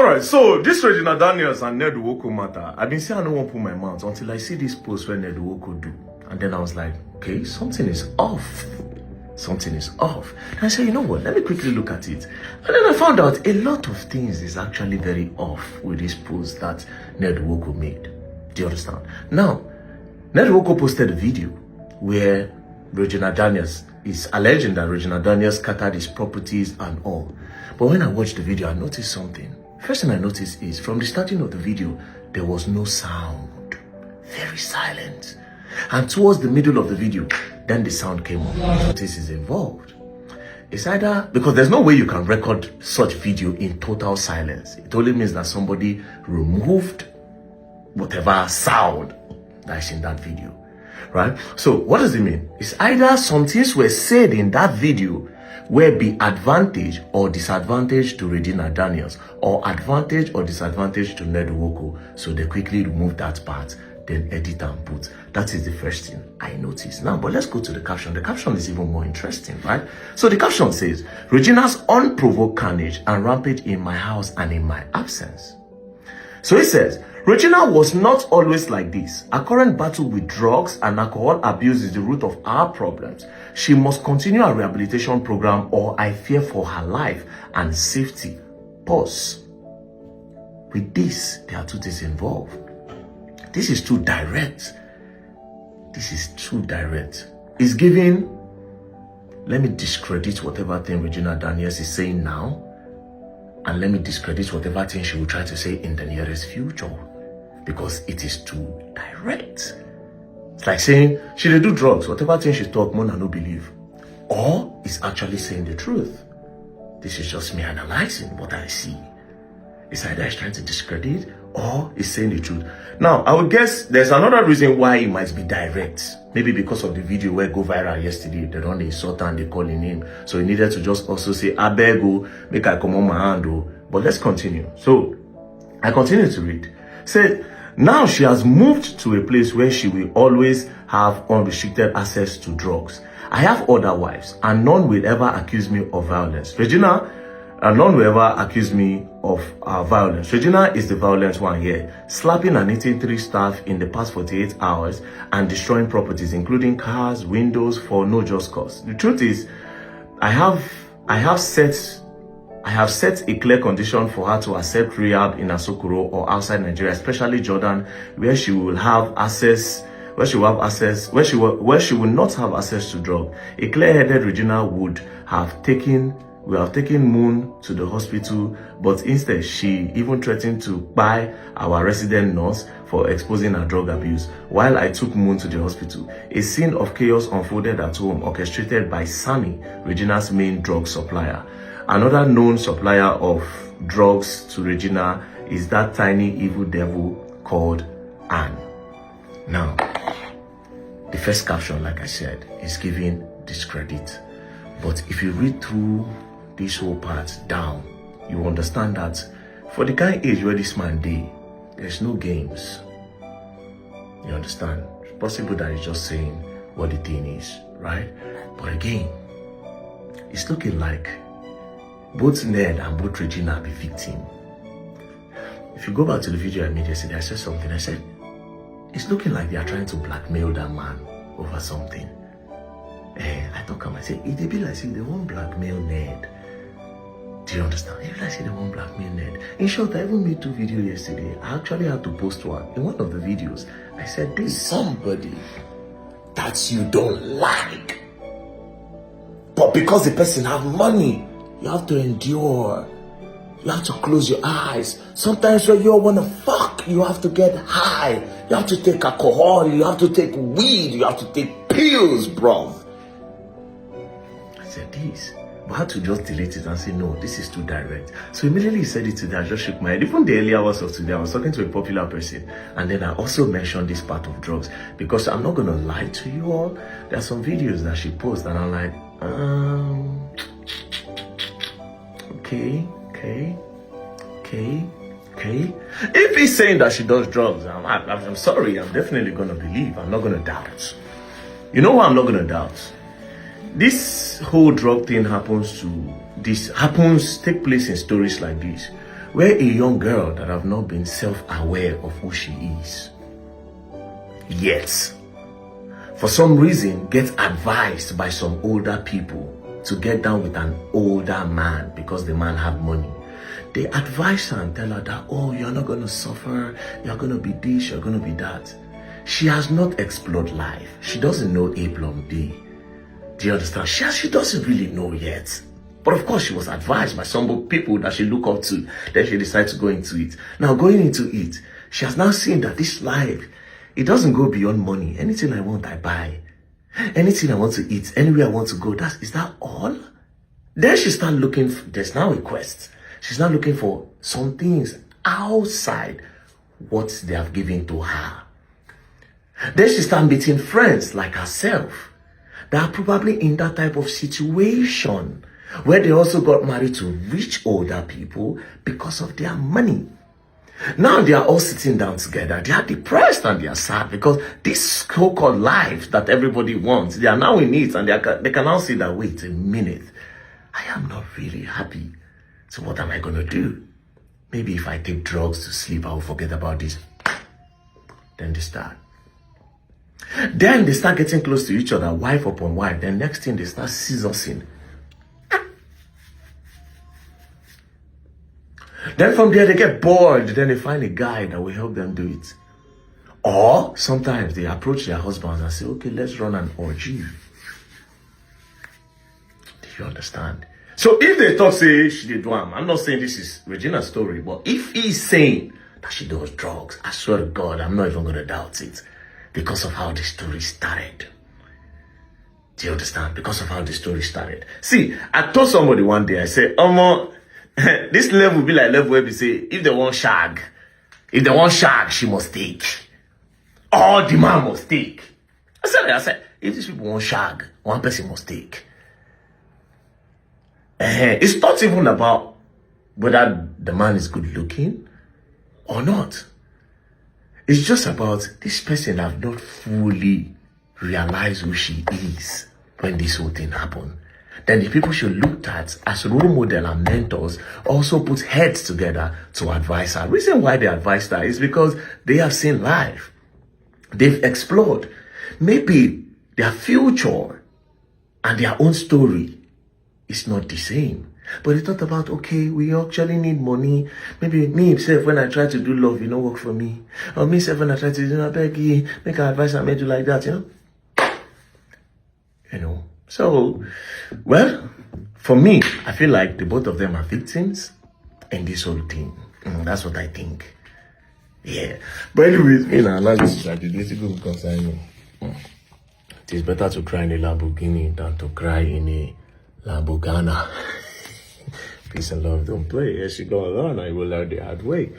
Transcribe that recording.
All right, so this Regina Daniels and Ned Nwoko matter. I've been saying I don't want to put my mouth until I see this post where Ned Nwoko do. And then I was like, okay, something is off. Something is off. And I said, you know what, let me quickly look at it. And then I found out a lot of things is actually very off with this post that Ned Nwoko made. Do you understand? Now, Ned Nwoko posted a video where Regina Daniels is alleging that Regina Daniels scattered his properties and all. But when I watched the video, I noticed something. First thing I noticed is from the starting of the video, there was no sound. Very silent. And towards the middle of the video, then the sound came on. This is involved. It's either, because there's no way you can record such video in total silence. It only means that somebody removed whatever sound that's in that video. Right? So what does it mean? It's either some things were said in that video will be advantage or disadvantage to Regina Daniels, or advantage or disadvantage to Ned Nwoko. So they quickly remove that part, then edit and put. That is the first thing I noticed. Now, but let's go to the caption. The caption is even more interesting, right? So the caption says, Regina's unprovoked carnage and rampage in my house and in my absence. So it says, Regina was not always like this. Her current battle with drugs and alcohol abuse is the root of our problems. She must continue her rehabilitation program or I fear for her life and safety. Pause. With this, there are two things involved. This is too direct. This is too direct. It's giving, let me discredit whatever thing Regina Daniels is saying now, and let me discredit whatever thing she will try to say in the nearest future, because it is too direct. It's like saying she dey do drugs, whatever thing she talk, Mona no believe. Or is actually saying the truth. This is just me analyzing what I see. It's either he's trying to discredit or is saying the truth. Now, I would guess there's another reason why it might be direct. Maybe because of the video where go viral yesterday. They don't insult and they call him name. So he needed to just also say, I beg you, make I come on my hand. But let's continue. So I continue to read. Say, now she has moved to a place where she will always have unrestricted access to drugs. I have other wives and none will ever accuse me of violence. Regina, none will ever accuse me of violence. Regina is the violent one here, slapping and hitting 3 staff in the past 48 hours and destroying properties, including cars, windows, for no just cause. The truth is, I have set a clear condition for her to accept rehab in Asokoro or outside Nigeria, especially Jordan, where she will have access. Where she will not have access to drugs. A clear-headed Regina would have taken Moon to the hospital, but instead she even threatened to buy our resident nurse for exposing her drug abuse. While I took Moon to the hospital, a scene of chaos unfolded at home, orchestrated by Sammy, Regina's main drug supplier. Another known supplier of drugs to Regina is that tiny evil devil called Anne. Now, the first caption, like I said, is giving discredit. But if you read through this whole part down, you understand that for the kind of age where this man did, there's no games. You understand? It's possible that he's just saying what the thing is, right? But again, it's looking like both Ned and both Regina are the victim. If you go back to the video I made yesterday, I said something. I said, it's looking like they are trying to blackmail that man over something. I thought, I said, it be like saying they won't blackmail Ned. Do you understand? It be like saying they won't blackmail Ned. In short, I even made 2 videos yesterday. I actually had to post one. In one of the videos, I said, there's somebody that you don't like, but because the person have money, you have to endure. You have to close your eyes. Sometimes when you want to fuck, you have to get high. You have to take alcohol. You have to take weed. You have to take pills, bro. I said this. But I had to just delete it and say, no, this is too direct. So immediately he said it today, I just shook my head. Even the early hours of today, I was talking to a popular person. And then I also mentioned this part of drugs. Because I'm not going to lie to you all. There are some videos that she posts and I'm like, okay. If he's saying that she does drugs, I'm sorry, I'm definitely gonna believe. I'm not gonna doubt. You know what I'm not gonna doubt? This whole drug thing take place in stories like this, where a young girl that have not been self-aware of who she is, yet, for some reason, gets advised by some older people to get down with an older man because the man have money. They advise her and tell her that, oh, you're not going to suffer, you're going to be this, you're going to be that. She has not explored life. She doesn't know A plus B. Do you understand? She doesn't really know yet. But of course, she was advised by some people that she look up to. Then she decided to go into it. Now, going into it, she has now seen that this life, it doesn't go beyond money. Anything I want, I buy. Anything I want to eat, anywhere I want to go, is that all? Then she starts looking, there's now a quest. She's now looking for some things outside what they have given to her. Then she starts meeting friends like herself that are probably in that type of situation where they also got married to rich older people because of their money. Now they are all sitting down together. They are depressed and they are sad because this so-called life that everybody wants, they are now in it, and they can now see that, wait a minute, I am not really happy. So what am I going to do? Maybe if I take drugs to sleep, I will forget about this. Then they start. Then they start getting close to each other, wife upon wife. Then next thing, they start scissoring. Then from there, they get bored. Then they find a guy that will help them do it. Or sometimes they approach their husbands and say, okay, let's run an orgy. Do you understand? So if they talk, say, she did one, I'm not saying this is Regina's story, but if he's saying that she does drugs, I swear to God, I'm not even going to doubt it. Because of how the story started. Do you understand? Because of how the story started. See, I told somebody one day, I said, this level will be like level where we say, if they want shag, she must take. Or the man must take. I said, if these people want shag, one person must take. It's not even about whether the man is good looking or not. It's just about this person have not fully realized who she is when this whole thing happened. Then the people she looked at as role model and mentors also put heads together to advise her. Reason why they advised her is because they have seen life. They've explored. Maybe their future and their own story is not the same. But they thought about, okay, we actually need money. Maybe me himself, when I try to do love, work for me. Or me himself, when I try to do Becky, make an advice and make you like that, So, well, for me, I feel like the both of them are victims in this whole thing. That's what I think. Yeah. But anyways, this is like the political concern me. It is better to cry in a Lamborghini than to cry in a Lamborghini. Peace and love don't play. As you go along, I will learn the hard way.